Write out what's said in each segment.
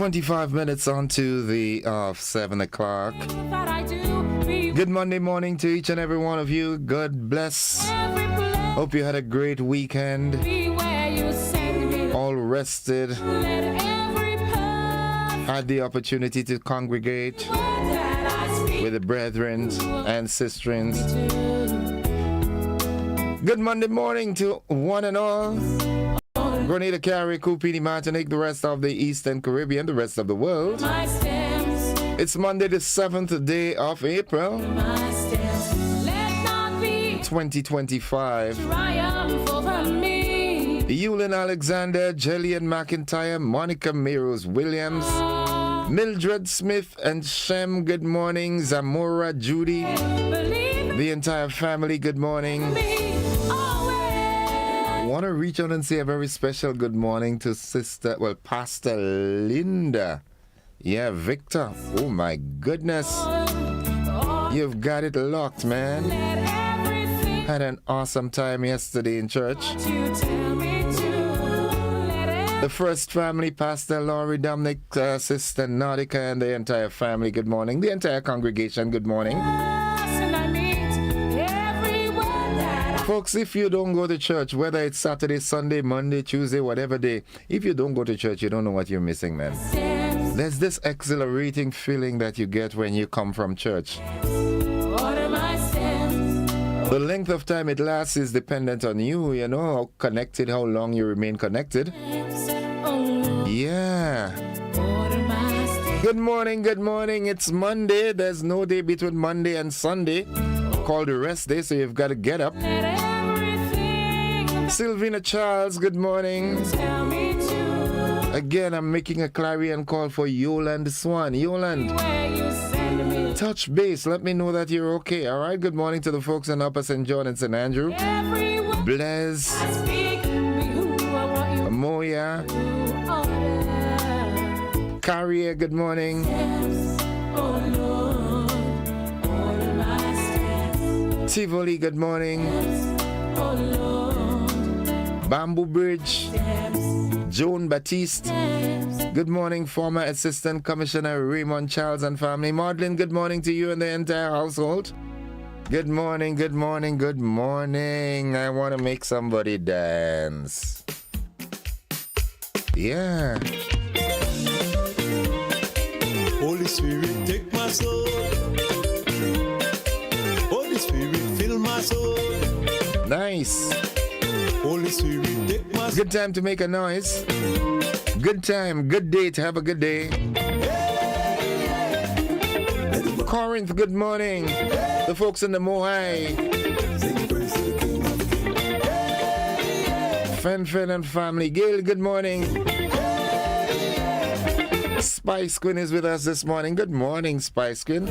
25 minutes on to the 7 o'clock. Good Monday morning to each and every one of you. God bless. Hope you had a great weekend. All rested. Had the opportunity to congregate with the brethren and sisterins. Good Monday morning to one and all. Grenada, Cupini, Martinique, the rest of the Eastern Caribbean, the rest of the world. It's Monday, the 7th day of April, 2025. Eulyn Alexander, Jillian McIntyre, Monica Meros Williams, Mildred Smith and Shem, good morning. Zamora, Judy, the entire family, good morning. I want to reach out and say a very special good morning to Pastor Linda. Yeah, Victor. Oh my goodness. You've got it locked, man. Had an awesome time yesterday in church. The first family, Pastor Laurie, Dominic, Sister Nautica, and the entire family, good morning. The entire congregation, good morning. Folks, if you don't go to church, whether it's Saturday, Sunday, Monday, Tuesday, whatever day, if you don't go to church, you don't know what you're missing, man. There's this exhilarating feeling that you get when you come from church. The length of time it lasts is dependent on you, you know, how connected, how long you remain connected. Yeah. Good morning, good morning. It's Monday. There's no day between Monday and Sunday. Called the rest day, so you've got to get up. Sylvina Charles, good morning. Again, I'm making a clarion call for Yoland Swan. Yoland, touch base. Let me know that you're okay. All right. Good morning to the folks in Upper St. John and St. Andrew. Blaise, Moya, Carrier, good morning. Tivoli, good morning. Bamboo Bridge, Joan Baptiste, good morning. Former Assistant Commissioner Raymond Charles and family. Maudlin, good morning to you and the entire household. Good morning, good morning, good morning. I want to make somebody dance. Yeah. Holy Spirit, take my soul. Holy Spirit, fill my soul. Nice. Holy Spirit, take my soul. Good time to make a noise. Good time, good day to have a good day. Corinth, good morning. The folks in the Mohai. Fen and family. Gail, good morning. Spice Queen is with us this morning. Good morning, Spice Queen.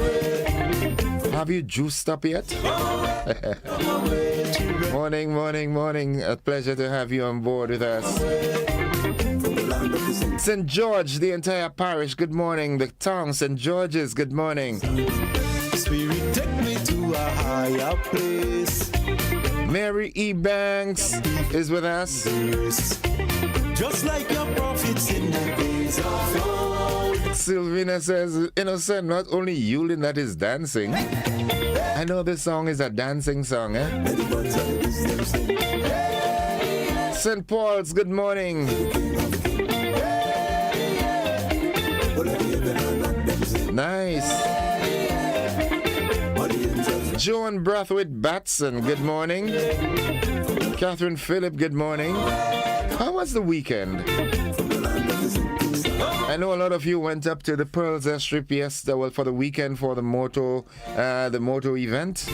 Have you juiced up yet? Morning, morning, morning. A pleasure to have you on board with us. St. George, the entire parish, good morning. The town, St. George's, good morning. Spirit, take me to a higher place. Mary E. Banks is with us. Just like your prophets in the days of old. Sylvina says, innocent, not only Yulin that is dancing. I know this song is a dancing song, eh? St. Paul's, good morning. Nice. Joan Brathwaite Batson, good morning. Catherine Phillip, good morning. How was the weekend? I know a lot of you went up to the Pearls Strip yesterday, well, for the weekend for the moto event.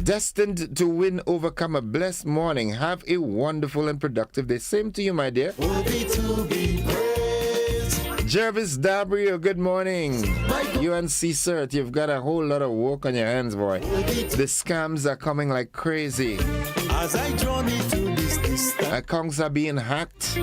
Destined to win, overcome, a blessed morning. Have a wonderful and productive day. Same to you, my dear. Jervis Dabrio, good morning. UNC Cert, you've got a whole lot of work on your hands, boy. The scams are coming like crazy. As I journey to this distance, accounts are being hacked.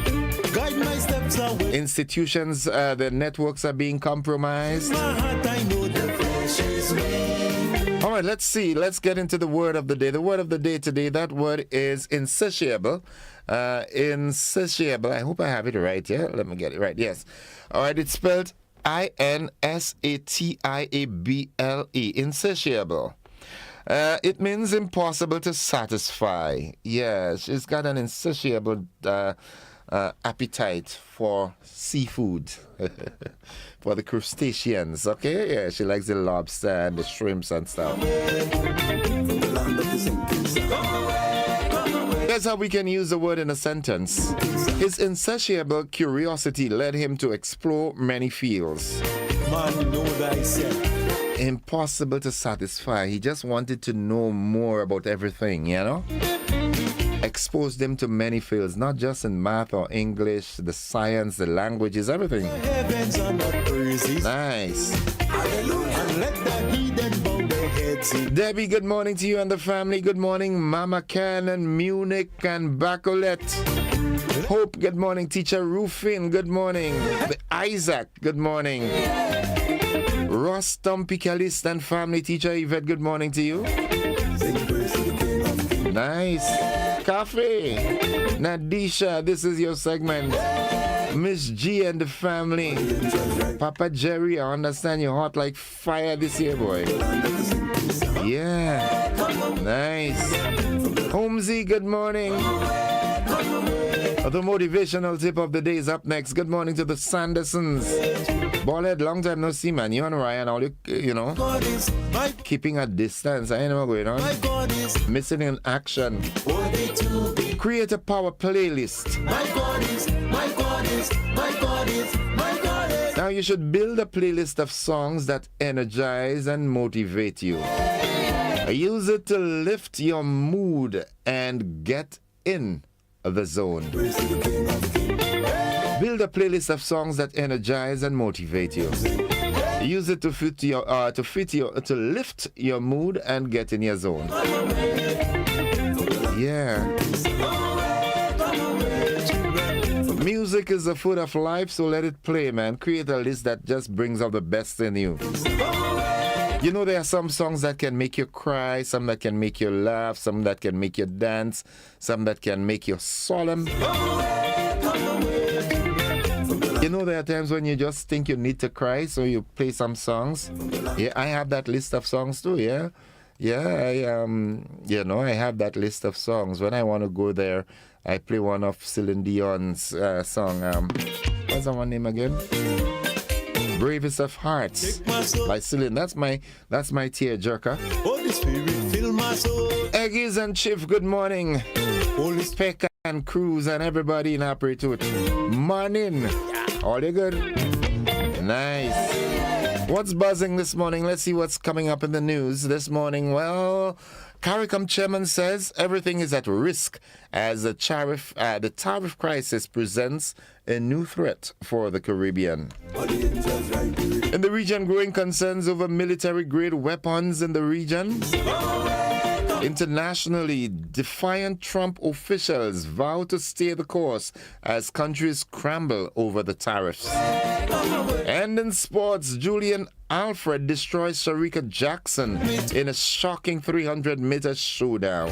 guide my steps away. Institutions, the networks are being compromised. My heart, I know the flesh is weak. How right, let's see. Let's get into the word of the day. The word of the day today, that word is insatiable. Insatiable. I hope I have it right. Yeah, let me get it right. Yes. All right, it's spelled Insatiable. Insatiable. It means impossible to satisfy. Yes, she's got an insatiable appetite for seafood. For the crustaceans, okay? Yeah, she likes the lobster and the shrimps and stuff. Here's how we can use the word in a sentence. His insatiable curiosity led him to explore many fields. Man, know thyself. Impossible to satisfy. He just wanted to know more about everything, you know? Exposed him to many fields, not just in math or English, the science, the languages, everything. Heavens are not praises. Nice. Hallelujah. And let the heathen bow their heads in. Debbie, good morning to you and the family. Good morning, Mama Ken and Munich and Bacolette. Hope, good morning. Teacher Rufin, good morning. Isaac, good morning. Ross Tompicalis and family. Teacher Yvette, good morning to you. Nice. Cafe. Nadisha, this is your segment. Miss G and the family. Papa Jerry, I understand you're hot like fire this year, boy. Yeah. Nice. Holmesy, good morning. The motivational tip of the day is up next. Good morning to the Sandersons. Ballhead, long time no see, man. You and Ryan, all you know, keeping a distance. I ain't know what's going on. Missing in action. Create a power playlist. Now you should build a playlist of songs that energize and motivate you. Use it to lift your mood and get in the zone. Build a playlist of songs that energize and motivate you. Use it to lift your mood and get in your zone. Yeah. Music is the food of life, so let it play, man. Create a list that just brings out the best in you. You know, there are some songs that can make you cry, some that can make you laugh, some that can make you dance, some that can make you solemn. You know, there are times when you just think you need to cry, so you play some songs. Yeah, I have that list of songs too, yeah. Yeah, I have that list of songs. When I want to go there, I play one of Celine Dion's song. What's that one name again? Bravest of Hearts by Celine. That's my tearjerker. Holy Spirit, fill my soul. Eggies and Chief, good morning. Holy Speck and Cruz and everybody in Apretut. Morning. All you good? Nice. What's buzzing this morning? Let's see what's coming up in the news this morning. Well, CARICOM chairman says everything is at risk as the tariff crisis presents a new threat for the Caribbean. In the region, growing concerns over military-grade weapons in the region. Internationally, defiant Trump officials vow to stay the course as countries scramble over the tariffs. And in sports, Julian Alfred destroys Sharika Jackson in a shocking 300-meter showdown.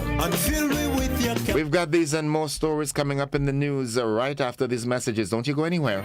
We've got these and more stories coming up in the news right after these messages. Don't you go anywhere.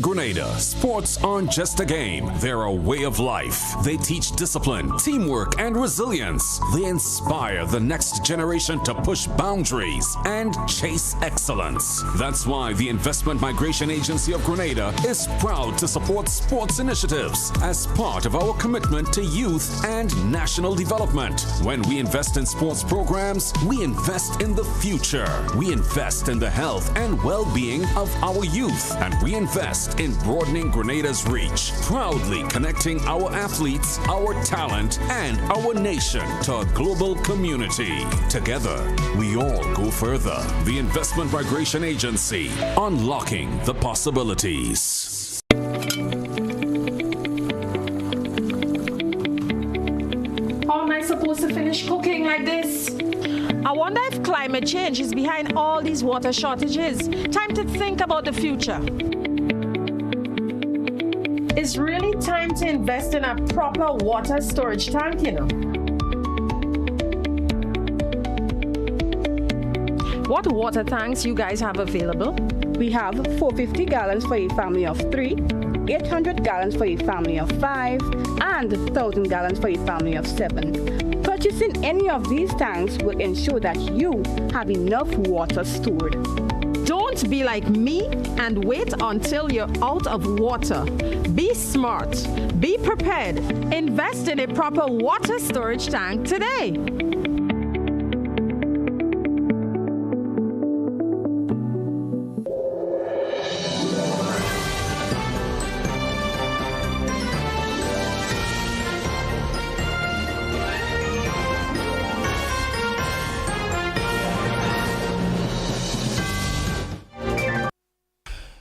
Grenada, sports aren't just a game, they're a way of life. They teach discipline, teamwork, and resilience. They inspire the next generation to push boundaries and chase excellence. That's why the Investment Migration Agency of Grenada is proud to support sports initiatives as part of our commitment to youth and national development. When we invest in sports programs, we invest in the future. We invest in the health and well-being of our youth, and we invest in broadening Grenada's reach, proudly connecting our athletes, our talent, and our nation to a global community. Together, we all go further. The Investment Migration Agency, unlocking the possibilities. supposed to finish cooking like this? I wonder if climate change is behind all these water shortages. Time to think about the future. It's really time to invest in a proper water storage tank, you know. What water tanks you guys have available? We have 450 gallons for a family of 3, 800 gallons for a family of 5, and 1,000 gallons for a family of 7. Purchasing any of these tanks will ensure that you have enough water stored. Don't be like me and wait until you're out of water. Be smart, be prepared, invest in a proper water storage tank today.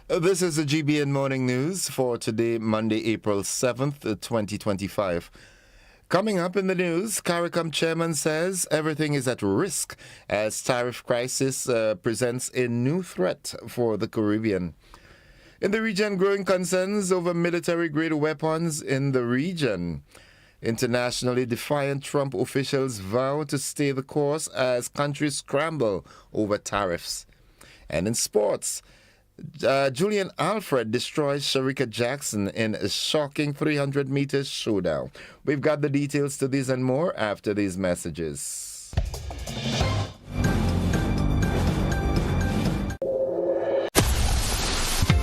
This is the GBN Morning News for today, Monday, April 7th, 2025. Coming up in the news, CARICOM chairman says everything is at risk as tariff crisis presents a new threat for the Caribbean. In the region, growing concerns over military-grade weapons in the region. Internationally defiant Trump officials vow to stay the course as countries scramble over tariffs. And in sports, Julian Alfred destroys Sharika Jackson in a shocking 300 meters showdown. We've got the details to this and more after these messages.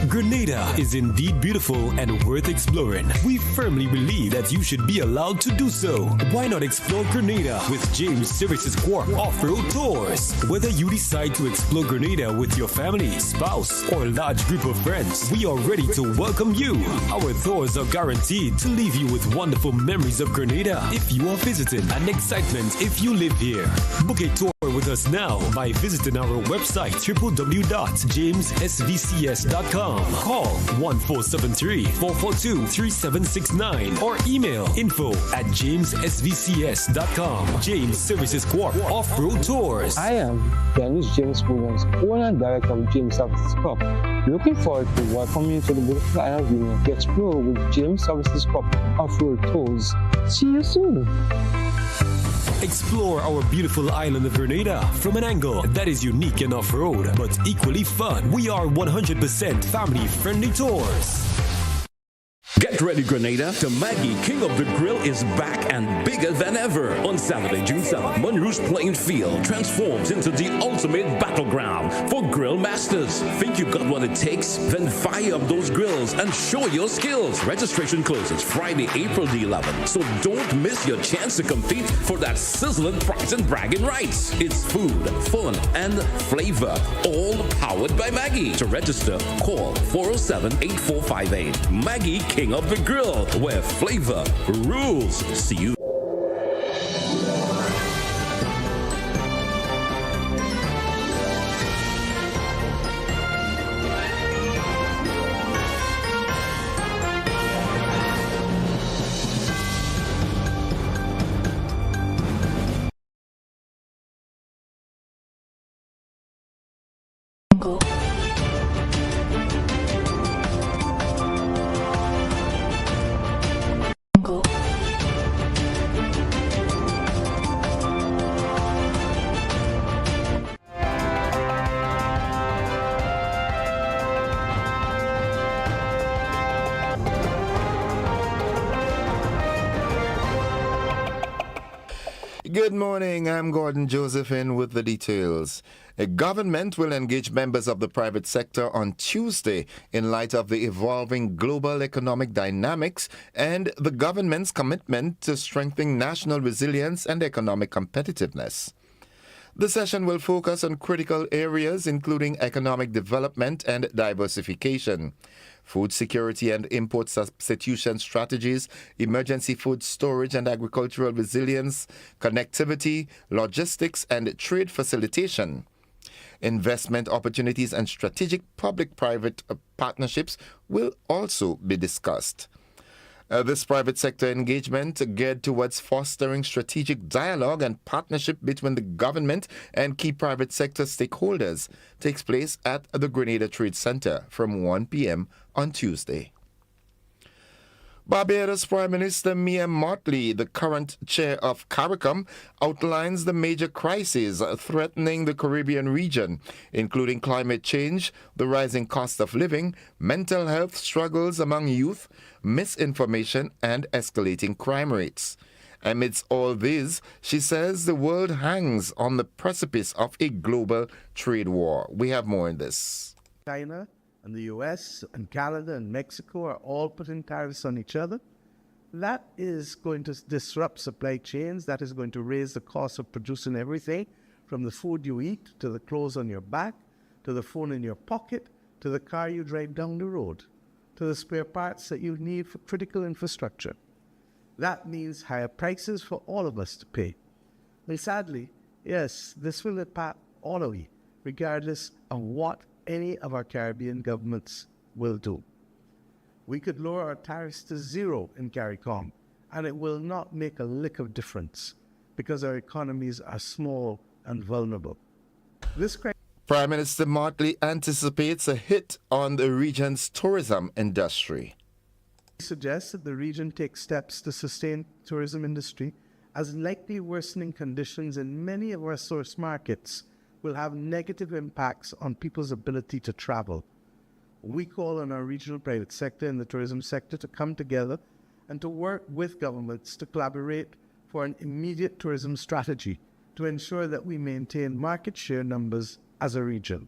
Grenada is indeed beautiful and worth exploring. We firmly believe that you should be allowed to do so. Why not explore Grenada with James Services Corp Off-Road Tours? Whether you decide to explore Grenada with your family, spouse, or large group of friends, we are ready to welcome you. Our tours are guaranteed to leave you with wonderful memories of Grenada if you are visiting and excitement if you live here. Book a tour with us now by visiting our website www.jamessvcs.com. Call 1473-442-3769 or email info@jamessvcs.com. James Services Corp Off-Road Tours. I am Dennis James Williams, owner and director of James Services Corp. Looking forward to welcoming you to the beautiful island of Union to explore with James Services Corp Off-Road Tours. See you soon. Explore our beautiful island of Grenada from an angle that is unique and off-road, but equally fun. We are 100% family-friendly tours. Get ready, Grenada. The Maggie King of the Grill is back and bigger than ever. On Saturday, June 7th, Monroe's playing field transforms into the ultimate battleground for grill masters. Think you got what it takes? Then fire up those grills and show your skills. Registration closes Friday, April the 11th. So don't miss your chance to compete for that sizzling prize and bragging rights. It's food, fun, and flavor, all powered by Maggie. To register, call 407-8458. Maggie King of the Grill, where flavor rules. See you. Good morning, I'm Gordon Josephine with the details. A government will engage members of the private sector on Tuesday in light of the evolving global economic dynamics and the government's commitment to strengthening national resilience and economic competitiveness. The session will focus on critical areas including economic development and diversification, food security and import substitution strategies, emergency food storage and agricultural resilience, connectivity, logistics and trade facilitation. Investment opportunities and strategic public-private partnerships will also be discussed. This private sector engagement, geared towards fostering strategic dialogue and partnership between the government and key private sector stakeholders, takes place at the Grenada Trade Center from 1 p.m. on Tuesday. Barbados Prime Minister Mia Mottley, the current chair of CARICOM, outlines the major crises threatening the Caribbean region, including climate change, the rising cost of living, mental health struggles among youth, misinformation, and escalating crime rates. Amidst all this, she says the world hangs on the precipice of a global trade war. We have more on this. China and the US and Canada and Mexico are all putting tariffs on each other. That is going to disrupt supply chains. That is going to raise the cost of producing everything from the food you eat, to the clothes on your back, to the phone in your pocket, to the car you drive down the road, to the spare parts that you need for critical infrastructure. That means higher prices for all of us to pay. And sadly, yes, this will impact all of you, regardless of what any of our Caribbean governments will do. We could lower our tariffs to zero in CARICOM, and it will not make a lick of difference because our economies are small and vulnerable. Prime Minister Mottley anticipates a hit on the region's tourism industry. He suggests that the region take steps to sustain tourism industry, as likely worsening conditions in many of our source markets will have negative impacts on people's ability to travel. We call on our regional private sector and the tourism sector to come together and to work with governments to collaborate for an immediate tourism strategy to ensure that we maintain market share numbers as a region.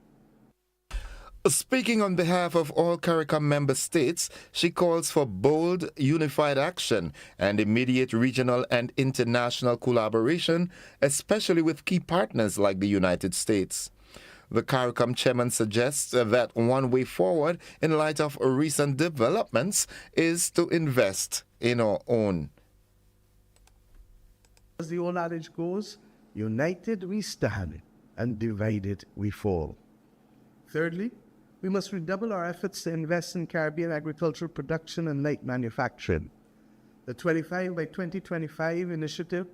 Speaking on behalf of all CARICOM member states, she calls for bold, unified action and immediate regional and international collaboration, especially with key partners like the United States. The CARICOM chairman suggests that one way forward, in light of recent developments, is to invest in our own. As the old adage goes, united we stand, and divided we fall. Thirdly, we must redouble our efforts to invest in Caribbean agricultural production and light manufacturing. The 25 by 2025 initiative,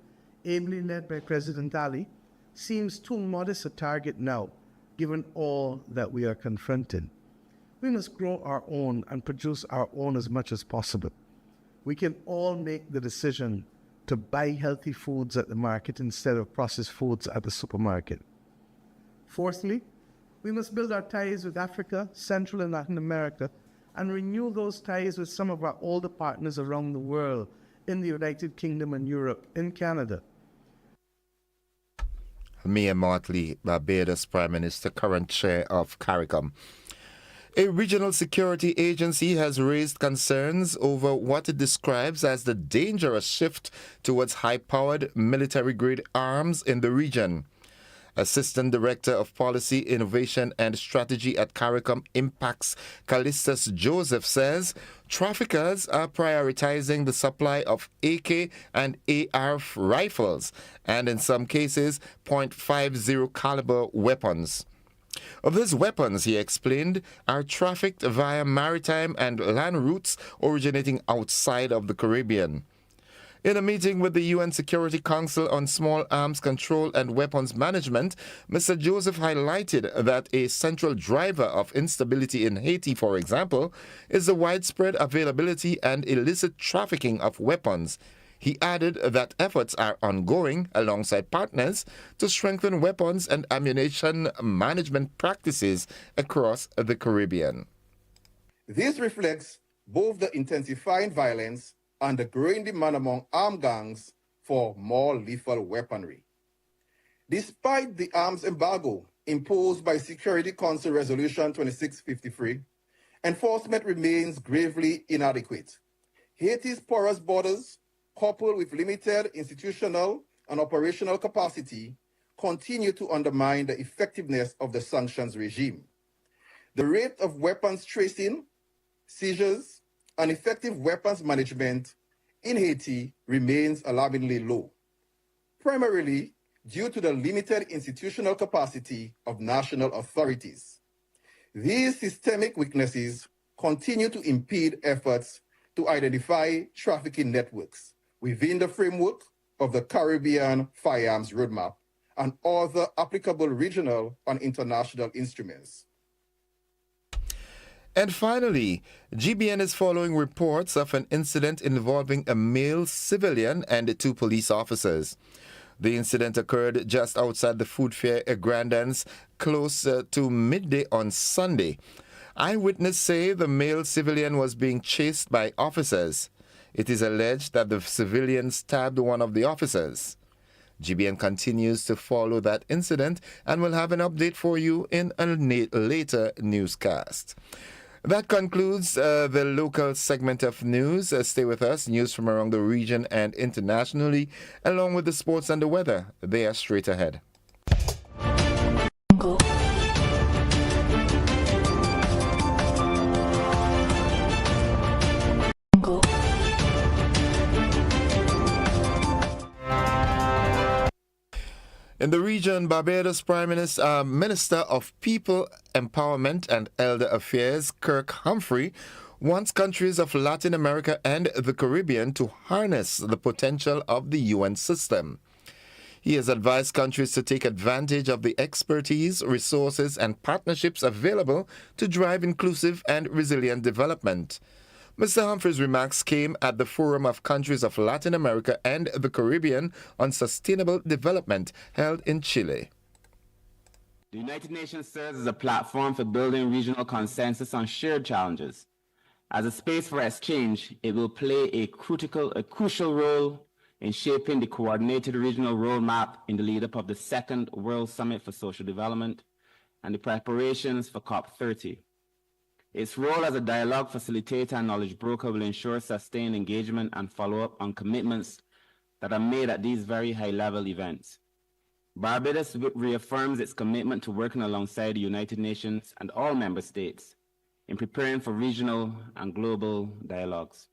ably led by President Ali, seems too modest a target now, given all that we are confronting. We must grow our own and produce our own as much as possible. We can all make the decision to buy healthy foods at the market instead of processed foods at the supermarket. Fourthly, we must build our ties with Africa, Central and Latin America, and renew those ties with some of our older partners around the world, in the United Kingdom and Europe, in Canada. Mia Mottley, Barbados Prime Minister, current chair of CARICOM. A regional security agency has raised concerns over what it describes as the dangerous shift towards high-powered military-grade arms in the region. Assistant Director of Policy, Innovation and Strategy at CARICOM Impacts, Callistus Joseph, says traffickers are prioritizing the supply of AK and AR rifles and, in some cases, .50 caliber weapons. Of these weapons, he explained, are trafficked via maritime and land routes originating outside of the Caribbean. In a meeting with the UN Security Council on Small Arms Control and Weapons Management, Mr. Joseph highlighted that a central driver of instability in Haiti, for example, is the widespread availability and illicit trafficking of weapons. He added that efforts are ongoing alongside partners to strengthen weapons and ammunition management practices across the Caribbean. This reflects both the intensifying violence and the growing demand among armed gangs for more lethal weaponry. Despite the arms embargo imposed by Security Council Resolution 2653, enforcement remains gravely inadequate. Haiti's porous borders, coupled with limited institutional and operational capacity, continue to undermine the effectiveness of the sanctions regime. The rate of weapons tracing, seizures, and effective weapons management in Haiti remains alarmingly low, primarily due to the limited institutional capacity of national authorities. These systemic weaknesses continue to impede efforts to identify trafficking networks within the framework of the Caribbean Firearms Roadmap and other applicable regional and international instruments. And finally, GBN is following reports of an incident involving a male civilian and 2 police officers. The incident occurred just outside the food fair at Grandans, close to midday on Sunday. Eyewitnesses say the male civilian was being chased by officers. It is alleged that the civilian stabbed one of the officers. GBN continues to follow that incident and will have an update for you in a later newscast. That concludes the local segment of news. Stay with us. News from around the region and internationally, along with the sports and the weather. They are straight ahead. In the region, Barbados Prime Minister of People Empowerment and Elder Affairs, Kirk Humphrey, wants countries of Latin America and the Caribbean to harness the potential of the UN system. He has advised countries to take advantage of the expertise, resources, and partnerships available to drive inclusive and resilient development. Mr. Humphrey's remarks came at the Forum of Countries of Latin America and the Caribbean on Sustainable Development held in Chile. The United Nations serves as a platform for building regional consensus on shared challenges. As a space for exchange, it will play a crucial role in shaping the coordinated regional roadmap in the lead-up of the Second World Summit for Social Development and the preparations for COP30. Its role as a dialogue facilitator and knowledge broker will ensure sustained engagement and follow-up on commitments that are made at these very high-level events. Barbados reaffirms its commitment to working alongside the United Nations and all member states in preparing for regional and global dialogues.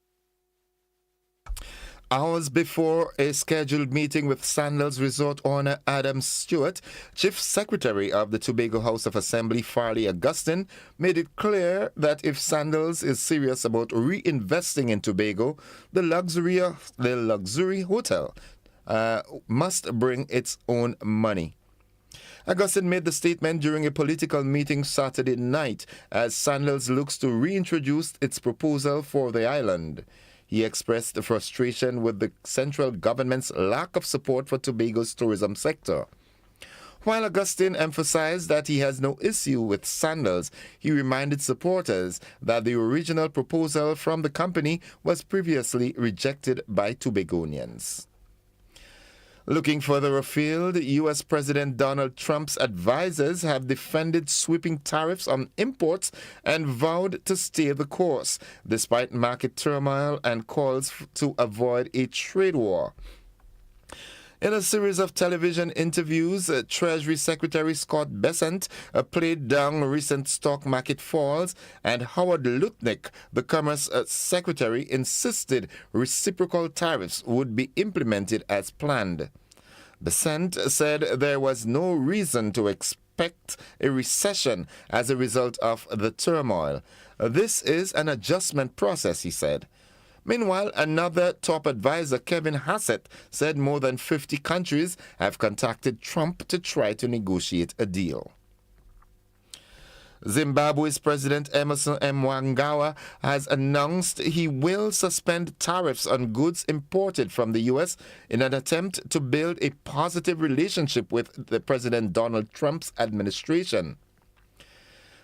Hours before a scheduled meeting with Sandals Resort owner Adam Stewart, Chief Secretary of the Tobago House of Assembly Farley Augustine made it clear that if Sandals is serious about reinvesting in Tobago, the luxury hotel must bring its own money. Augustine made the statement during a political meeting Saturday night as Sandals looks to reintroduce its proposal for the island. He expressed frustration with the central government's lack of support for Tobago's tourism sector. While Augustine emphasized that he has no issue with Sandals, he reminded supporters that the original proposal from the company was previously rejected by Tobagonians. Looking further afield, U.S. President Donald Trump's advisors have defended sweeping tariffs on imports and vowed to stay the course, despite market turmoil and calls to avoid a trade war. In a series of television interviews, Treasury Secretary Scott Bessent played down recent stock market falls, and Howard Lutnick, the Commerce Secretary, insisted reciprocal tariffs would be implemented as planned. Bessent said there was no reason to expect a recession as a result of the turmoil. This is an adjustment process, he said. Meanwhile, another top advisor, Kevin Hassett, said more than 50 countries have contacted Trump to try to negotiate a deal. Zimbabwe's President Emmerson Mnangagwa has announced he will suspend tariffs on goods imported from the U.S. in an attempt to build a positive relationship with the President Donald Trump's administration.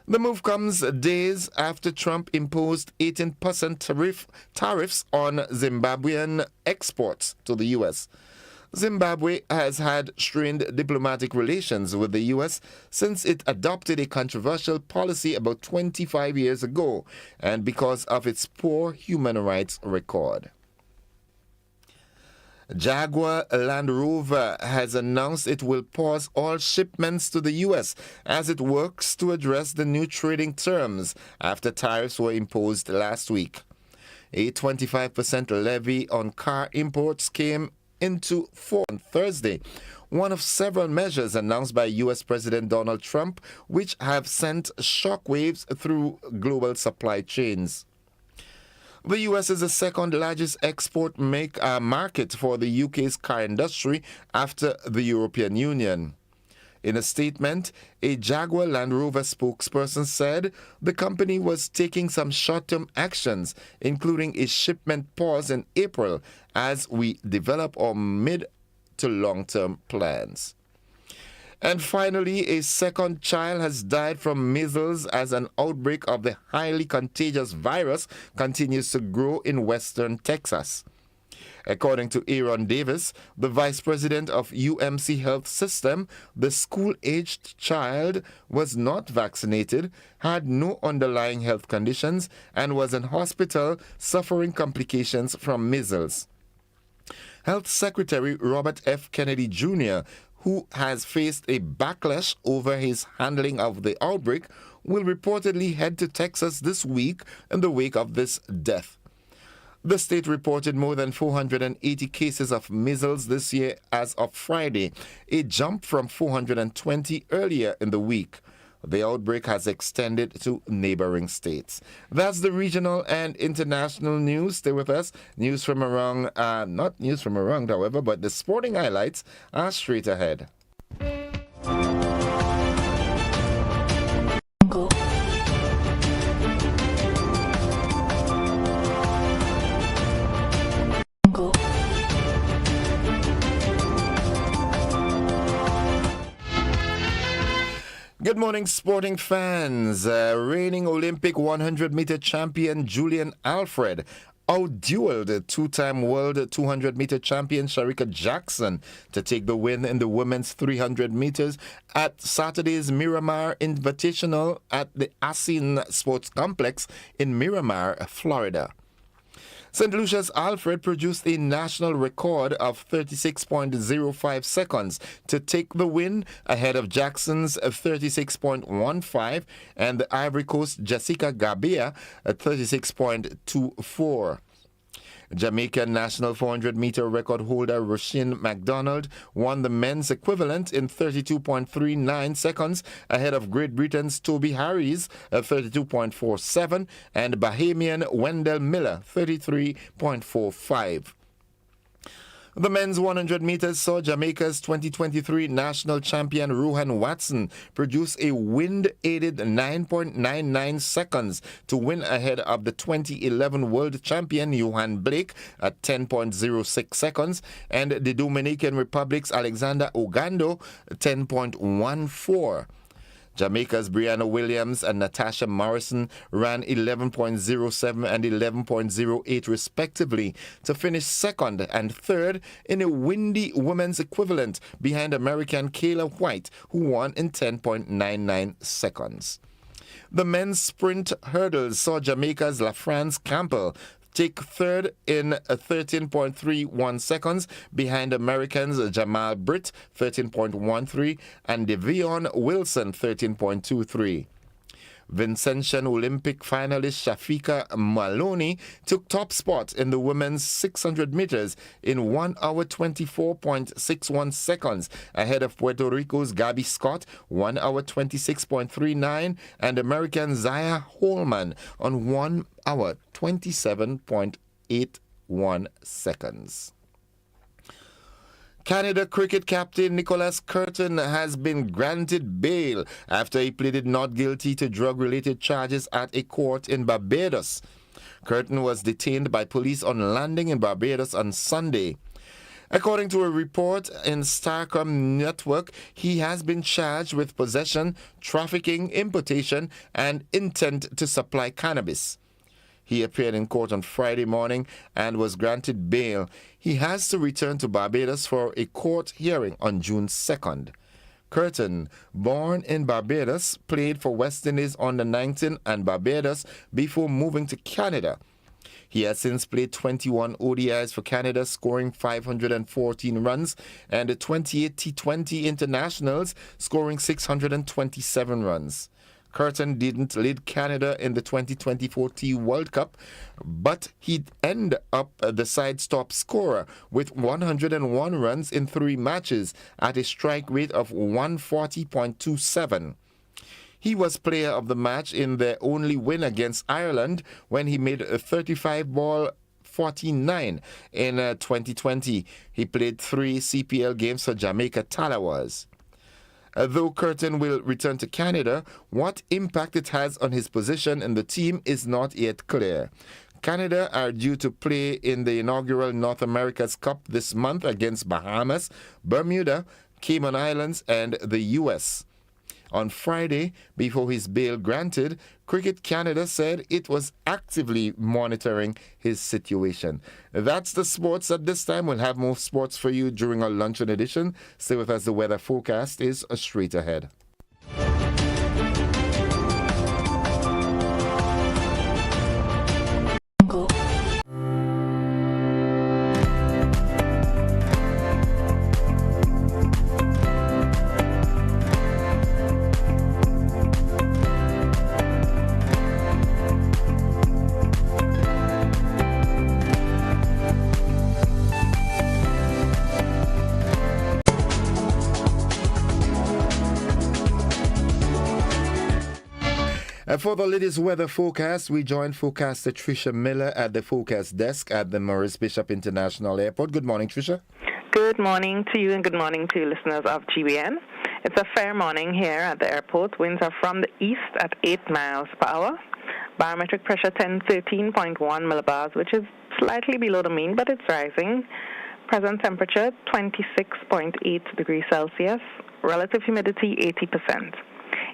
The move comes days after Trump imposed 18% tariffs on Zimbabwean exports to the U.S. Zimbabwe has had strained diplomatic relations with the U.S. since it adopted a controversial policy about 25 years ago, and because of its poor human rights record. Jaguar Land Rover has announced it will pause all shipments to the U.S. as it works to address the new trading terms after tariffs were imposed last week. A 25% levy on car imports came into force on Thursday, one of several measures announced by U.S. President Donald Trump, which have sent shockwaves through global supply chains. The U.S. is the second largest export market for the UK's car industry after the European Union. In a statement, a Jaguar Land Rover spokesperson said the company was taking some short-term actions, including a shipment pause in April, as we develop our mid to long-term plans. And finally, a second child has died from measles as an outbreak of the highly contagious virus continues to grow in western Texas. According to Aaron Davis, the vice president of UMC Health System, the school-aged child was not vaccinated, had no underlying health conditions, and was in hospital suffering complications from measles. Health Secretary Robert F. Kennedy Jr., who has faced a backlash over his handling of the outbreak, will reportedly head to Texas this week in the wake of this death. The state reported more than 480 cases of measles this year as of Friday, a jump from 420 earlier in the week. The outbreak has extended to neighboring states. That's the regional and international news. Stay with us. News from around, not news from around, however, but the sporting highlights are straight ahead. Good morning, sporting fans. Reigning Olympic 100-meter champion Julian Alfred outdueled two-time world 200-meter champion Sharika Jackson to take the win in the women's 300 meters at Saturday's Miramar Invitational at the Assin Sports Complex in Miramar, Florida. St. Lucia's Alfred produced a national record of 36.05 seconds to take the win ahead of Jackson's 36.15 and the Ivory Coast Jessica Gabea at 36.24. Jamaican national 400-meter record holder Roisin MacDonald won the men's equivalent in 32.39 seconds ahead of Great Britain's Toby Harries at 32.47 and Bahamian Wendell Miller 33.45. The men's 100 meters saw Jamaica's 2023 national champion Rohan Watson produce a wind-aided 9.99 seconds to win ahead of the 2011 world champion Johan Blake at 10.06 seconds and the Dominican Republic's Alexander Ogando 10.14. Jamaica's Brianna Williams and Natasha Morrison ran 11.07 and 11.08 respectively to finish second and third in a windy women's equivalent behind American Kayla White, who won in 10.99 seconds. The men's sprint hurdles saw Jamaica's LaFrance Campbell take third in 13.31 seconds behind Americans Jamal Britt 13.13 and Devion Wilson 13.23. Vincentian Olympic finalist Shafika Maloney took top spot in the women's 600 meters in 1 hour 24.61 seconds ahead of Puerto Rico's Gabby Scott 1 hour 26.39 and American Zaya Holman on 1 hour 27.81 seconds. Canada cricket captain Nicholas Curtin has been granted bail after he pleaded not guilty to drug-related charges at a court in Barbados. Curtin was detained by police on landing in Barbados on Sunday. According to a report in Starcom Network, he has been charged with possession, trafficking, importation, and intent to supply cannabis. He appeared in court on Friday morning and was granted bail. He has to return to Barbados for a court hearing on June 2nd. Curtin, born in Barbados, played for West Indies under 19 and Barbados before moving to Canada. He has since played 21 ODIs for Canada, scoring 514 runs, and 28 T20 internationals, scoring 627 runs. Curtin didn't lead Canada in the 2024 T World Cup, but he'd end up the side's top scorer with 101 runs in 3 matches at a strike rate of 140.27. He was player of the match in their only win against Ireland when he made a 35-ball 49 in 2020. He played 3 CPL games for Jamaica Talawas. Though Curtin will return to Canada, what impact it has on his position in the team is not yet clear. Canada are due to play in the inaugural North America's Cup this month against Bahamas, Bermuda, Cayman Islands, and the U.S. On Friday, before his bail granted, Cricket Canada said it was actively monitoring his situation. That's the sports at this time. We'll have more sports for you during our luncheon edition. Stay with us. The weather forecast is straight ahead. For the latest weather forecast, we join forecaster Tricia Miller at the forecast desk at the Maurice Bishop International Airport. Good morning, Tricia. Good morning to you and good morning to listeners of GBN. It's a fair morning here at the airport. Winds are from the east at 8 miles per hour. Barometric pressure 13.1 millibars, which is slightly below the mean, but it's rising. Present temperature 26.8 degrees Celsius. Relative humidity 80%.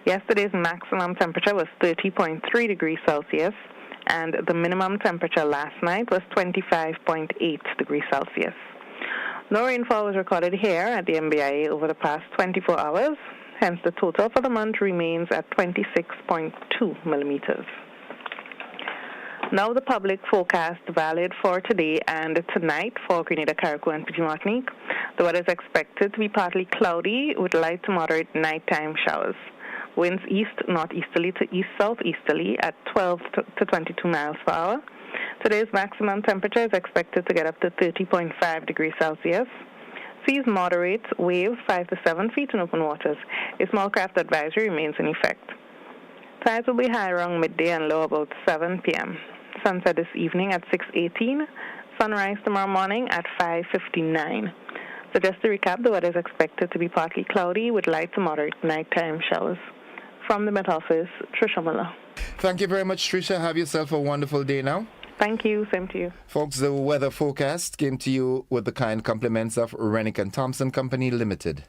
Yesterday's maximum temperature was 30.3 degrees Celsius, and the minimum temperature last night was 25.8 degrees Celsius. No rainfall was recorded here at the MBIA over the past 24 hours, hence the total for the month remains at 26.2 millimeters. Now the public forecast valid for today and tonight for Grenada, Carriacou, and Petit Martinique. The weather is expected to be partly cloudy with light to moderate nighttime showers. Winds east-northeasterly to east-southeasterly at 12 to 22 miles per hour. Today's maximum temperature is expected to get up to 30.5 degrees Celsius. Seas moderate, waves 5 to 7 feet in open waters. A small craft advisory remains in effect. Tides will be high around midday and low about 7 p.m. Sunset this evening at 6:18. Sunrise tomorrow morning at 5:59. So just to recap, the weather is expected to be partly cloudy with light to moderate nighttime showers. From the Met Office, Tricia Miller. Thank you very much, Tricia. Have yourself a wonderful day now. Thank you. Same to you. Folks, the weather forecast came to you with the kind compliments of Rennick & Thompson Company Limited.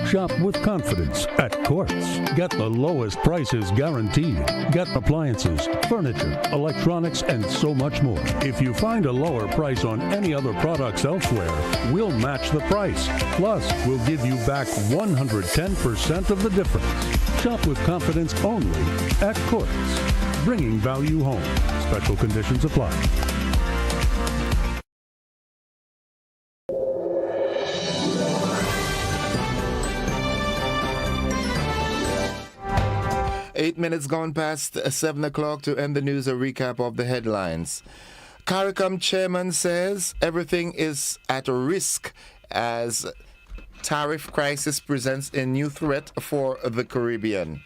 Shop with confidence at Quartz. Get the lowest prices guaranteed. Get appliances, furniture, electronics, and so much more. If you find a lower price on any other products elsewhere, we'll match the price. Plus, we'll give you back 110% of the difference. Shop with confidence only at Quartz. Bringing value home. Special conditions apply. Eight minutes gone past 7 o'clock to end the news, a recap of the headlines. CARICOM chairman says everything is at risk as tariff crisis presents a new threat for the Caribbean.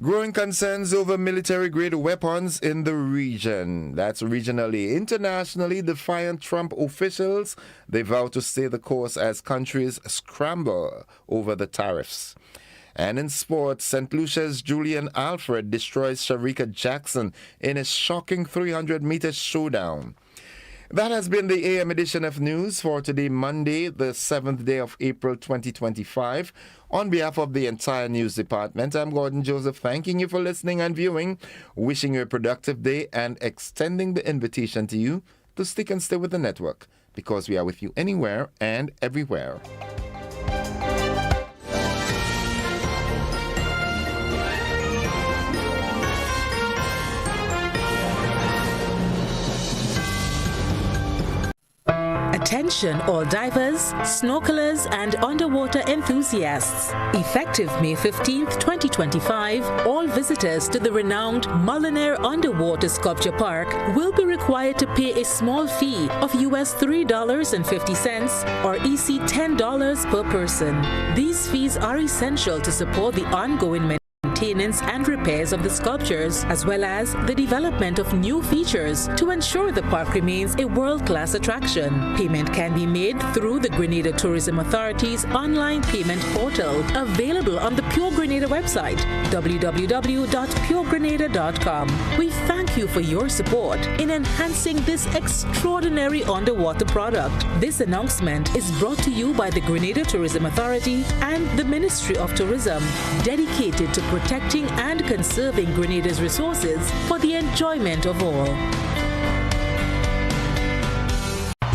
Growing concerns over military-grade weapons in the region. That's regionally. Internationally, defiant Trump officials, they vow to stay the course as countries scramble over the tariffs. And in sports, St. Lucia's Julian Alfred destroys Sharika Jackson in a shocking 300-meter showdown. That has been the AM edition of news for today, Monday, the 7th day of April 2025. On behalf of the entire news department, I'm Gordon Joseph, thanking you for listening and viewing, wishing you a productive day, and extending the invitation to you to stick and stay with the network, because we are with you anywhere and everywhere. Attention all divers, snorkelers, and underwater enthusiasts. Effective May 15th, 2025, all visitors to the renowned Mullinair Underwater Sculpture Park will be required to pay a small fee of US $3.50 or EC $10 per person. These fees are essential to support the ongoing maintenance and repairs of the sculptures, as well as the development of new features to ensure the park remains a world-class attraction. Payment can be made through the Grenada Tourism Authority's online payment portal, available on the Pure Grenada website, www.puregrenada.com. We thank you for your support in enhancing this extraordinary underwater product. This announcement is brought to you by the Grenada Tourism Authority and the Ministry of Tourism, dedicated to protecting and conserving Grenada's resources for the enjoyment of all.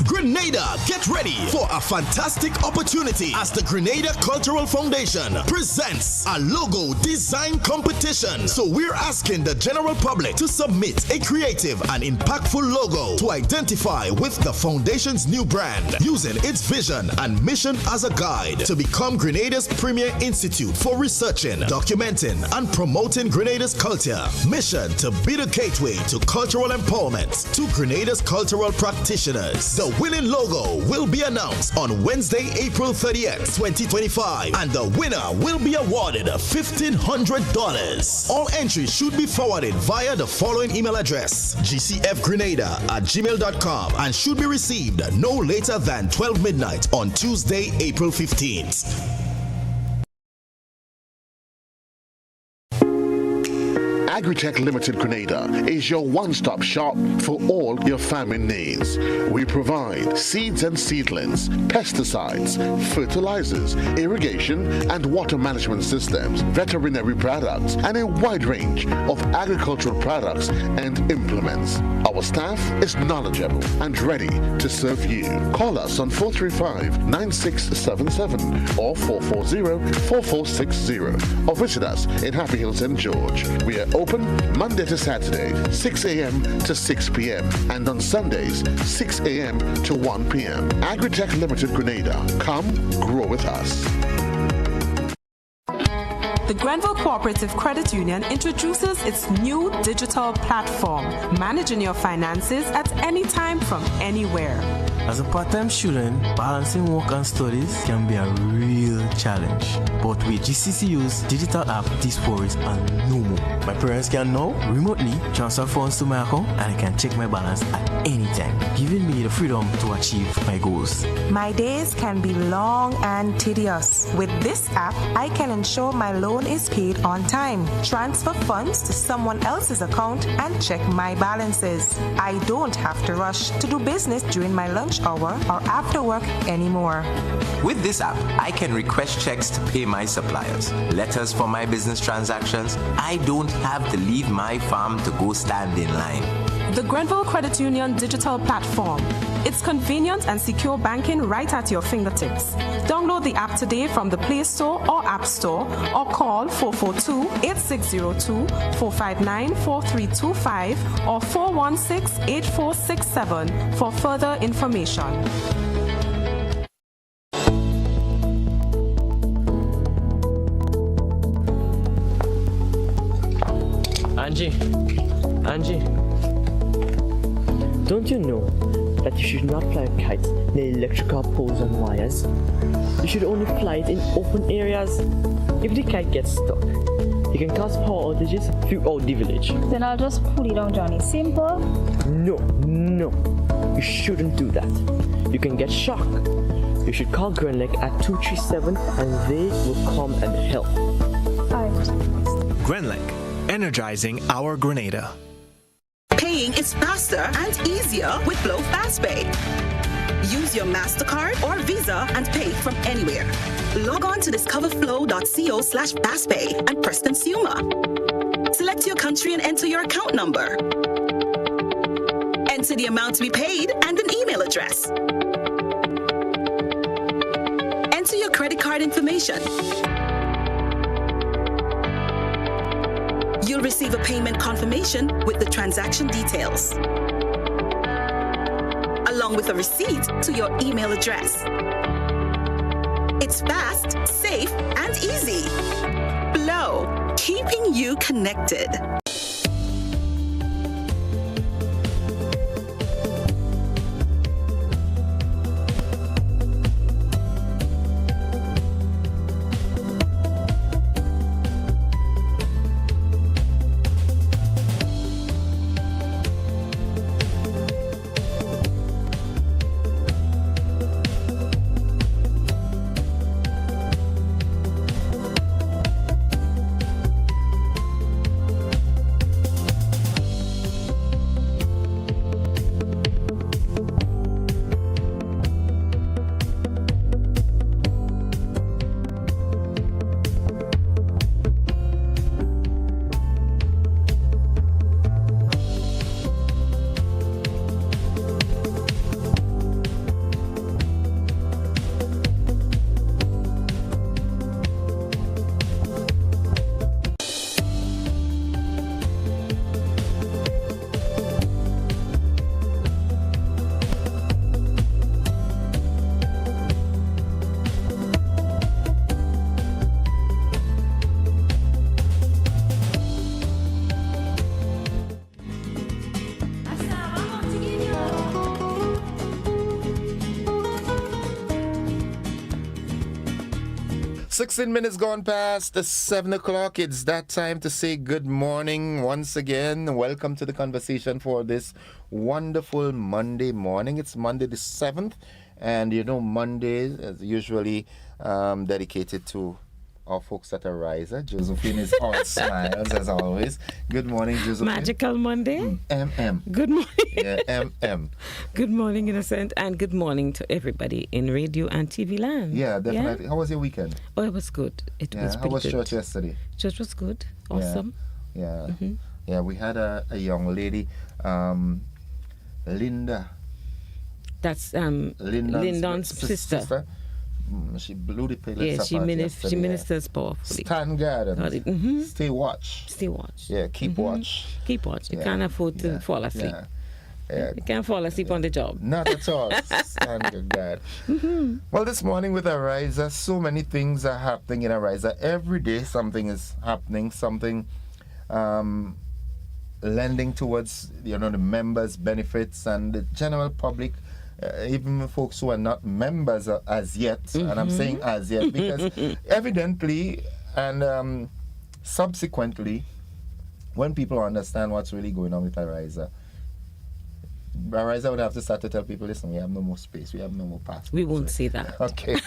Grenada, get ready for a fantastic opportunity as the Grenada Cultural Foundation presents a logo design competition. So we're asking the general public to submit a creative and impactful logo to identify with the foundation's new brand, using its vision and mission as a guide to become Grenada's premier institute for researching, documenting, and promoting Grenada's culture. Mission to be the gateway to cultural empowerment to Grenada's cultural practitioners. The winning logo will be announced on Wednesday, April 30th, 2025, and the winner will be awarded $1,500. All entries should be forwarded via the following email address: gcfgrenada@gmail.com, and should be received no later than 12 midnight on Tuesday, April 15th. Agritech Limited Grenada is your one-stop shop for all your farming needs. We provide seeds and seedlings, pesticides, fertilizers, irrigation and water management systems, veterinary products, and a wide range of agricultural products and implements. Our staff is knowledgeable and ready to serve you. Call us on 435-9677 or 440-4460, or visit us in Happy Hill, St. George. We are open Monday to Saturday, 6 a.m. to 6 p.m. and on Sundays, 6 a.m. to 1 p.m. Agritech Limited Grenada. Come grow with us. The Grenville Cooperative Credit Union introduces its new digital platform, managing your finances at any time from anywhere. As a part-time student, balancing work and studies can be a real challenge. But with GCCU's digital app, these worries are no more. My parents can now remotely transfer funds to my account, and I can check my balance at any time, giving me the freedom to achieve my goals. My days can be long and tedious. With this app, I can ensure my loan is paid on time, transfer funds to someone else's account, and check my balances. I don't have to rush to do business during my lunch hour or after work anymore. With this app, I can request checks to pay my suppliers, letters for my business transactions. I don't have to leave my farm to go stand in line. The Grenville Credit Union digital platform. It's convenient and secure banking right at your fingertips. Download the app today from the Play Store or App Store, or call 442-8602, 459-4325, or 416-8467 for further information. Angie, don't you know that you should not fly kites near electrical poles and wires? You should only fly it in open areas. If the kite gets stuck, it can cause power outages throughout the village. Then I'll just pull it down, Johnny. Simple? No. You shouldn't do that. You can get shocked. You should call Grenlec at 237 and they will come and help. Grenlec, energizing our Grenada. Paying is faster and easier with Glow FastPay. Use your MasterCard or Visa and pay from anywhere. Log on to discoverflow.co/fastpay and press Consumer. Select your country and enter your account number. Enter the amount to be paid and an email address. Enter your credit card information. You'll receive a payment confirmation with the transaction details, along with a receipt to your email address. It's fast, safe, and easy. Flow, keeping you connected. Sixteen minutes gone past the 7 o'clock. It's that time to say good morning once again. Welcome to the conversation for this wonderful Monday morning. It's Monday the 7th, and you know Monday is usually dedicated to our folks at Ariza. Josephine is all smiles as always. Good morning, Josephine. Magical Monday. Good morning. Yeah, Good morning, Innocent, and good morning to everybody in radio and TV land. Yeah, definitely. Yeah? How was your weekend? Oh, it was good. It was pretty good. How was church yesterday? Church was good. Awesome. Yeah. Yeah, we had a young lady, Linda. That's Lyndon's sister. She blew the place. Yeah, she ministers powerfully. Stand guard and stay watch. Stay watch. Yeah, keep watch. Keep watch. You can't afford to fall asleep. Yeah. You can't fall asleep on the job. Not at all. Stand guard. Well, this morning with Ariza, so many things are happening in Ariza. Every day something is happening, something lending towards the members' benefits and the general public. Even folks who are not members as yet, and I'm saying as yet because evidently and subsequently, when people understand what's really going on with Ariza would have to start to tell people, listen, we have no more space, we have no more passports. We won't say that. Okay.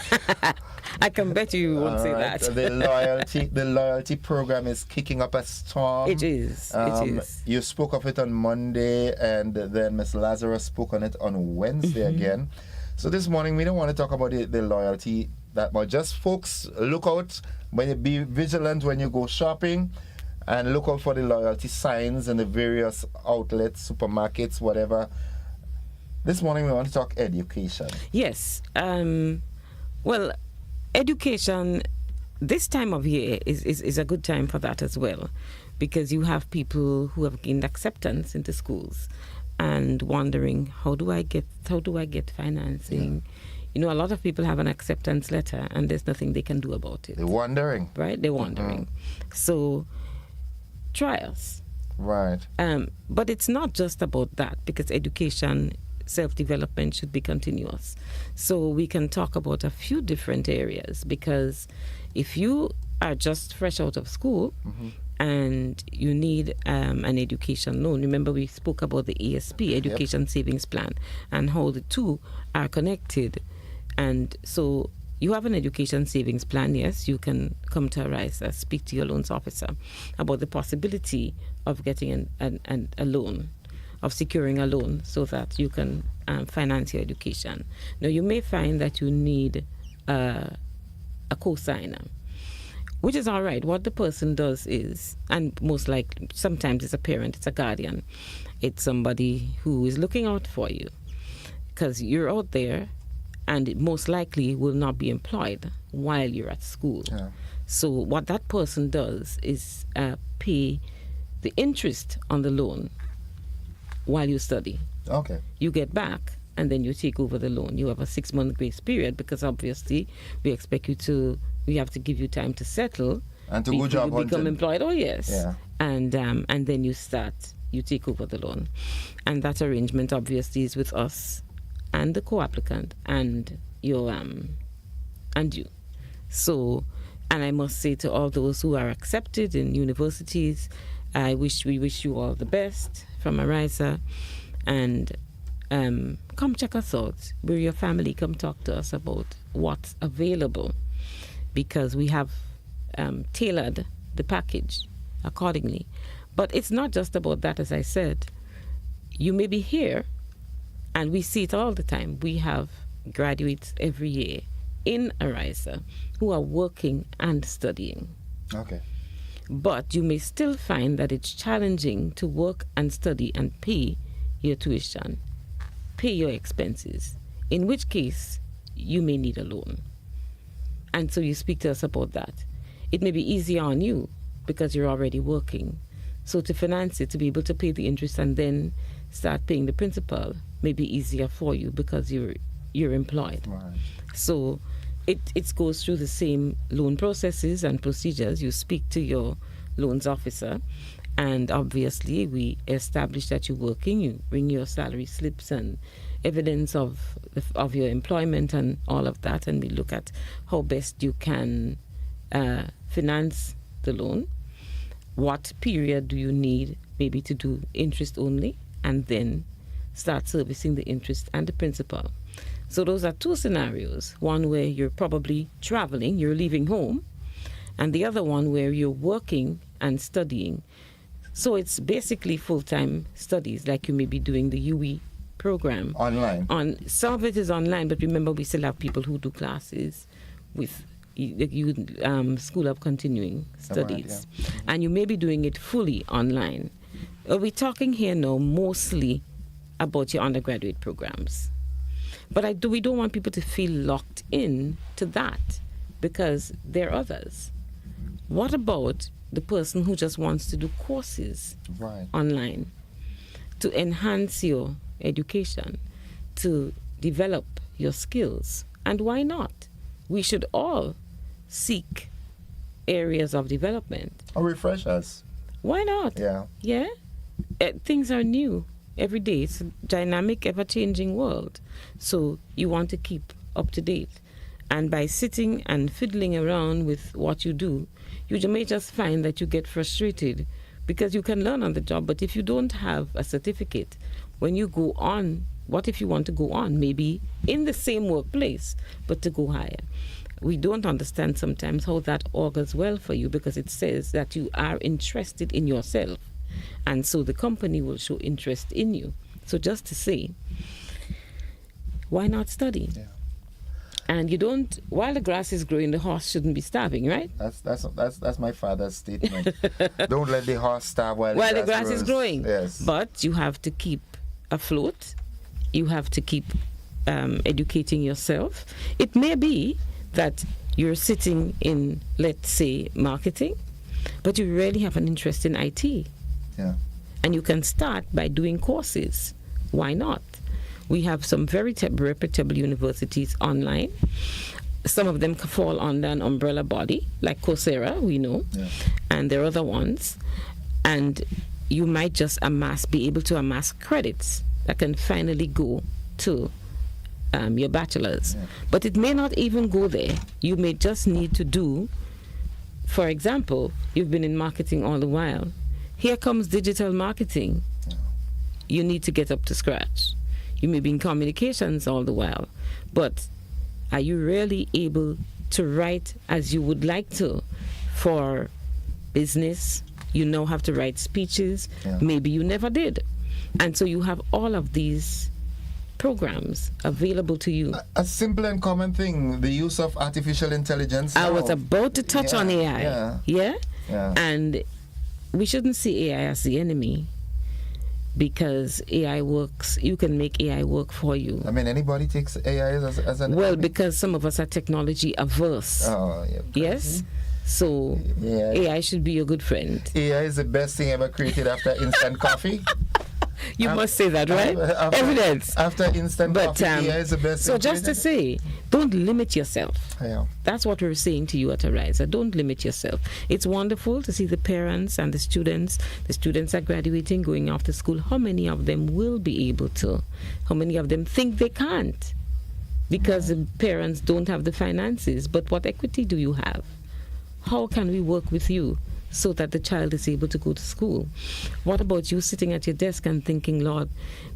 I can bet you won't say that. The loyalty program is kicking up a storm. It is. It is. You spoke of it on Monday, and then Ms. Lazarus spoke on it on Wednesday again. So this morning, we don't want to talk about the loyalty that much. Just folks, look out, be vigilant when you go shopping, and look out for the loyalty signs in the various outlets, supermarkets, whatever. This morning we want to talk education. Yes. Well, education this time of year is a good time for that as well, because you have people who have gained acceptance into schools and wondering, how do I get financing? Yeah. A lot of people have an acceptance letter and there's nothing they can do about it. They're wondering. Right? They're wondering. So try us. Right. But it's not just about that, because education, self-development should be continuous. So we can talk about a few different areas, because if you are just fresh out of school and you need an education loan, remember we spoke about the ESP, Education Savings Plan, and how the two are connected. And so you have an education savings plan, yes, you can come to Ariza, speak to your loans officer about the possibility of getting a loan, of securing a loan so that you can finance your education. Now, you may find that you need a co-signer, which is all right. What the person does is, and most likely, sometimes it's a parent, it's a guardian, it's somebody who is looking out for you, because you're out there and most likely will not be employed while you're at school. Yeah. So what that person does is pay the interest on the loan while you study. Okay. You get back and then you take over the loan. You have a 6-month grace period because obviously we have to give you time to settle and to go job you become hunting. employed. Oh yes, yeah. And then you take over the loan, and that arrangement obviously is with us and the co-applicant and your and you. So, and I must say to all those who are accepted in universities, we wish you all the best from Arisa, and come check us out. We're your family. Come talk to us about what's available, because we have tailored the package accordingly. But it's not just about that, as I said. You may be here, and we see it all the time. We have graduates every year in Arisa who are working and studying. Okay. But you may still find that it's challenging to work and study and pay your tuition, pay your expenses, in which case you may need a loan. And so you speak to us about that. It may be easier on you because you're already working. So to finance it, to be able to pay the interest and then start paying the principal may be easier for you because you're employed. Right. So it goes through the same loan processes and procedures. You speak to your loans officer, and obviously we establish that you're working. You bring your salary slips and evidence of your employment and all of that, and we look at how best you can finance the loan. What period do you need maybe to do interest only, and then start servicing the interest and the principal. So those are two scenarios. One where you're probably traveling, you're leaving home, and the other one where you're working and studying. So it's basically full-time studies, like you may be doing the UE program. Online? Some of it is online, but remember we still have people who do classes with School of Continuing Studies. Right, yeah. And you may be doing it fully online. We're talking here now mostly about your undergraduate programs. But we don't want people to feel locked in to that, because there are others. What about the person who just wants to do courses online to enhance your education, to develop your skills? And why not? We should all seek areas of development. Or refresh us. Why not? Yeah. Yeah? Things are new every day. It's a dynamic, ever-changing world. So you want to keep up to date. And by sitting and fiddling around with what you do, you may just find that you get frustrated, because you can learn on the job, but if you don't have a certificate, when you go on, what if you want to go on? Maybe in the same workplace, but to go higher. We don't understand sometimes how that augurs well for you, because it says that you are interested in yourself. And so the company will show interest in you. So just to say, why not study? Yeah. And you don't, while the grass is growing, the horse shouldn't be starving, right? That's my father's statement. Don't let the horse starve while the grass is growing. Yes. But you have to keep afloat. You have to keep educating yourself. It may be that you're sitting in, let's say, marketing, but you really have an interest in IT. Yeah. And you can start by doing courses. Why not? We have some very reputable universities online. Some of them fall under an umbrella body, like Coursera, we know, and there are other ones. And you might just be able to amass credits that can finally go to your bachelor's. Yeah. But it may not even go there. You may just need to do, for example, you've been in marketing all the while. Here comes digital marketing. Yeah. You need to get up to scratch. You may be in communications all the while, but are you really able to write as you would like to for business? You now have to write speeches. Yeah. Maybe you never did. And so you have all of these programs available to you. A simple and common thing, the use of artificial intelligence. I was about to touch on AI. Yeah? And we shouldn't see AI as the enemy, because AI works. You can make AI work for you. I mean, anybody takes AI as an well, enemy? because some of us are technology averse. Oh, yeah. Yes? So AI should be your good friend. AI is the best thing ever created after instant coffee. You must say that, right? Evidence. After instant coffee, is the best. So just to say, don't limit yourself. Yeah. That's what we're saying to you at Ariza. Don't limit yourself. It's wonderful to see the parents and the students. The students are graduating, going off to school. How many of them will be able to? How many of them think they can't? Because the parents don't have the finances. But what equity do you have? How can we work with you so that the child is able to go to school? What about you sitting at your desk and thinking, Lord,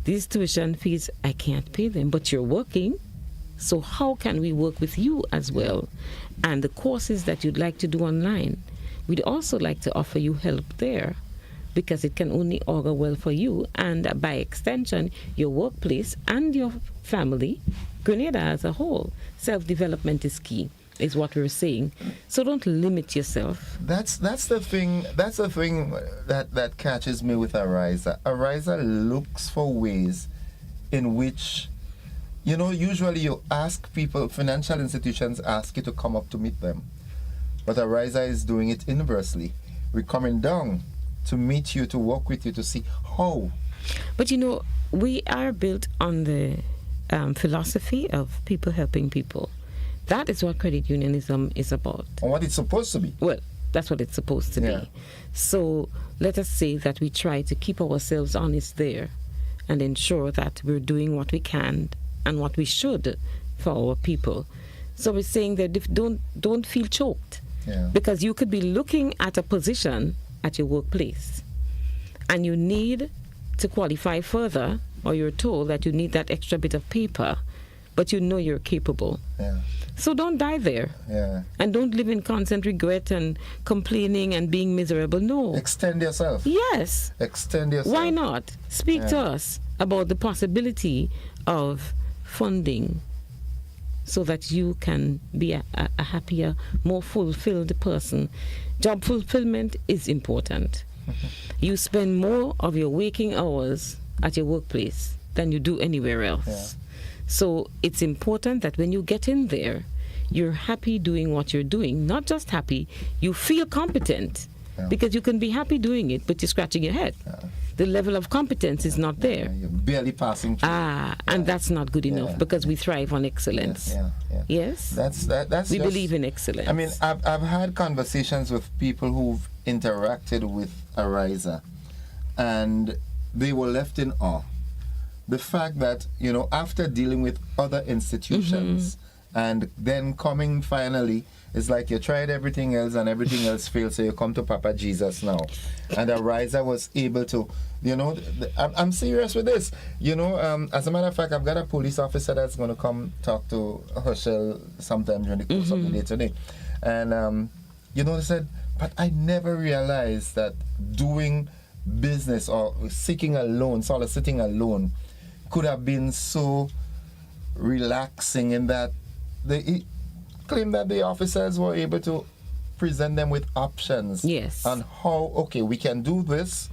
these tuition fees, I can't pay them, but you're working. So how can we work with you as well? And the courses that you'd like to do online, we'd also like to offer you help there, because it can only augur well for you and by extension your workplace and your family, Grenada as a whole. Self-development is key, is what we're saying. So don't limit yourself. That's the thing that catches me with Ariza. Ariza looks for ways in which, usually you ask people, financial institutions ask you to come up to meet them. But Ariza is doing it inversely. We're coming down to meet you, to work with you, to see how. But we are built on the philosophy of people helping people. That is what credit unionism is about. And what it's supposed to be. Well, that's what it's supposed to be. So let us say that we try to keep ourselves honest there and ensure that we're doing what we can and what we should for our people. So we're saying that don't feel choked. Yeah. Because you could be looking at a position at your workplace and you need to qualify further, or you're told that you need that extra bit of paper, but you're capable. Yeah. So don't die there. Yeah. And don't live in constant regret and complaining and being miserable. No. Extend yourself. Yes. Extend yourself. Why not? Speak to us about the possibility of funding so that you can be a happier, more fulfilled person. Job fulfillment is important. You spend more of your waking hours at your workplace than you do anywhere else. Yeah. So it's important that when you get in there, you're happy doing what you're doing. Not just happy, you feel competent. Yeah. Because you can be happy doing it, but you're scratching your head. Yeah. The level of competence is not there. You're barely passing through. And that's not good enough because we thrive on excellence. Yes? That's we just, believe in excellence. I mean, I've had conversations with people who've interacted with Ariza, and they were left in awe. The fact that, after dealing with other institutions and then coming finally, it's like you tried everything else and everything else failed, so you come to Papa Jesus now. And Ariza was able to, I'm serious with this. As a matter of fact, I've got a police officer that's going to come talk to Herschel sometime during the course of the day today. And, they said, but I never realized that doing business or seeking a loan, soliciting a loan, could have been so relaxing in that they claim that the officers were able to present them with options on how, we can do this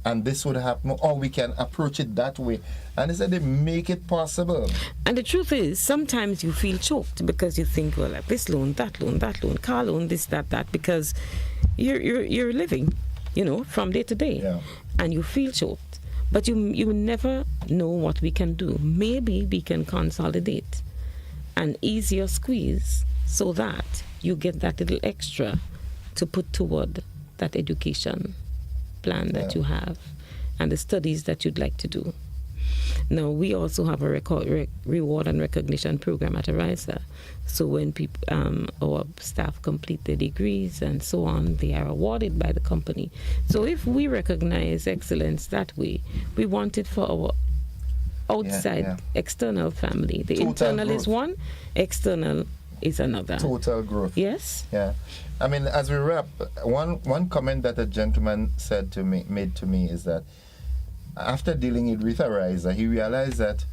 and this would happen, or we can approach it that way. And they said they make it possible. And the truth is, sometimes you feel choked because you think, well, like this loan, that loan, car loan, this, that, because you're living, from day to day, and you feel choked. But you never know what we can do. Maybe we can consolidate and ease your squeeze so that you get that little extra to put toward that education plan that you have and the studies that you'd like to do. Now, we also have a reward and recognition program at Ariza. So when people, our staff complete their degrees and so on, they are awarded by the company. So if we recognize excellence that way, we want it for our outside, external family. The Total internal growth. is one, external is another. Total growth. Yes? Yeah. I mean, as we wrap, one comment that a gentleman made to me is that after dealing with Ariza, he realized that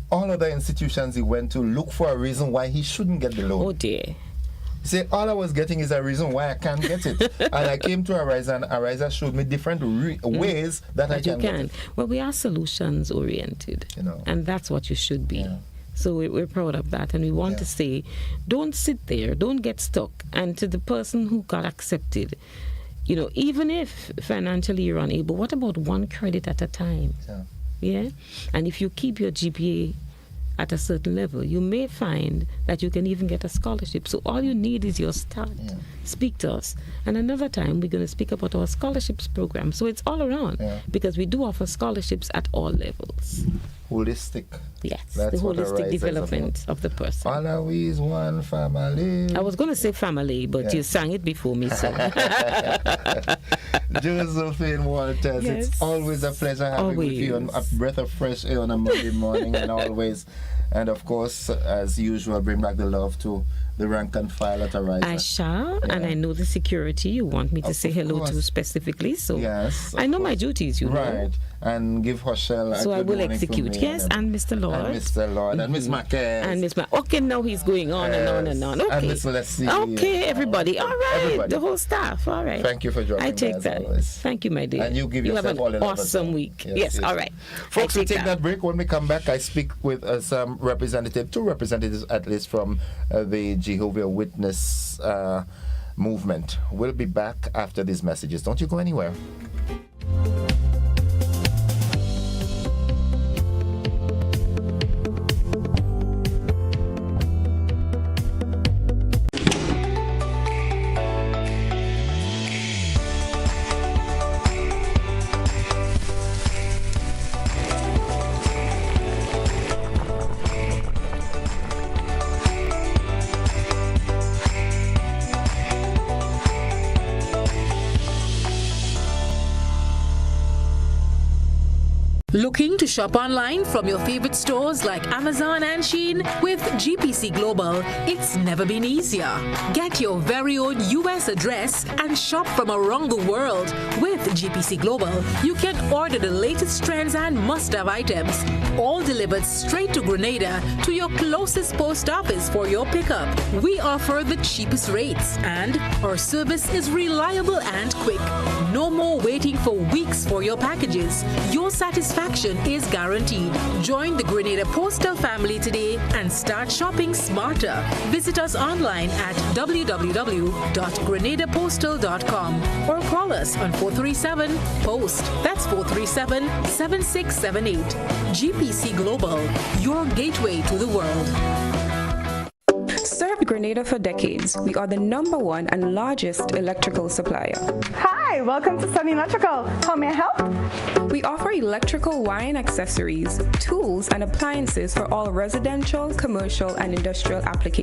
all other institutions he went to look for a reason why he shouldn't get the loan. Oh dear. He said, all I was getting is a reason why I can't get it. And I came to Ariza, and Ariza showed me different ways that I can get it. Well, we are solutions oriented, and that's what you should be. Yeah. So we're proud of that, and we want to say, don't sit there, don't get stuck. And to the person who got accepted, even if financially you're unable, what about one credit at a time? Yeah. And if you keep your GPA at a certain level, you may find that you can even get a scholarship. So all you need is your start. Speak to us. And another time, we're going to speak about our scholarships program. So it's all around because we do offer scholarships at all levels. Holistic. Yes, that's the holistic development of the person. All we is one family. I was going to say family, but you sang it before me, so. Josephine Walters, it's always a pleasure having with you on a breath of fresh air on a Monday morning, and of course, as usual, bring back the love to the rank and file at Arise. I shall, and I know the security you want me to say hello to specifically, so I know my duties, know. And give Hoshel so I will execute. Yes, and Mr. Lord. And Mr. Lord, and Miss Marquez. And Miss Okay, now he's going on and on and on. Okay. And Miss Leslie. Okay, everybody. All right, everybody. The whole staff. All right. Thank you for joining me. I take that. Always. Thank you, my dear. And you give yourself have an awesome week. Yes, all right. Folks, we'll take that break. When we come back, I speak with two representatives at least from the Jehovah's Witness movement. We'll be back after these messages. Don't you go anywhere. Looking to shop online from your favorite stores like Amazon and Shein? With GPC Global, it's never been easier. Get your very own US address and shop from around the world. With GPC Global, you can order the latest trends and must-have items, all delivered straight to Grenada to your closest post office for your pickup. We offer the cheapest rates, and our service is reliable and quick. No more waiting for weeks for your packages. Your satisfaction is guaranteed. Join the Grenada Postal family today and start shopping smarter. Visit us online at www.grenadapostal.com or call us on 437-POST. That's 437-7678. GPC Global, your gateway to the world. Served Grenada for decades. We are the #1 and largest electrical supplier. Hi, welcome to Sunny Electrical. How may I help? We offer electrical wire and accessories, tools, and appliances for all residential, commercial, and industrial applications.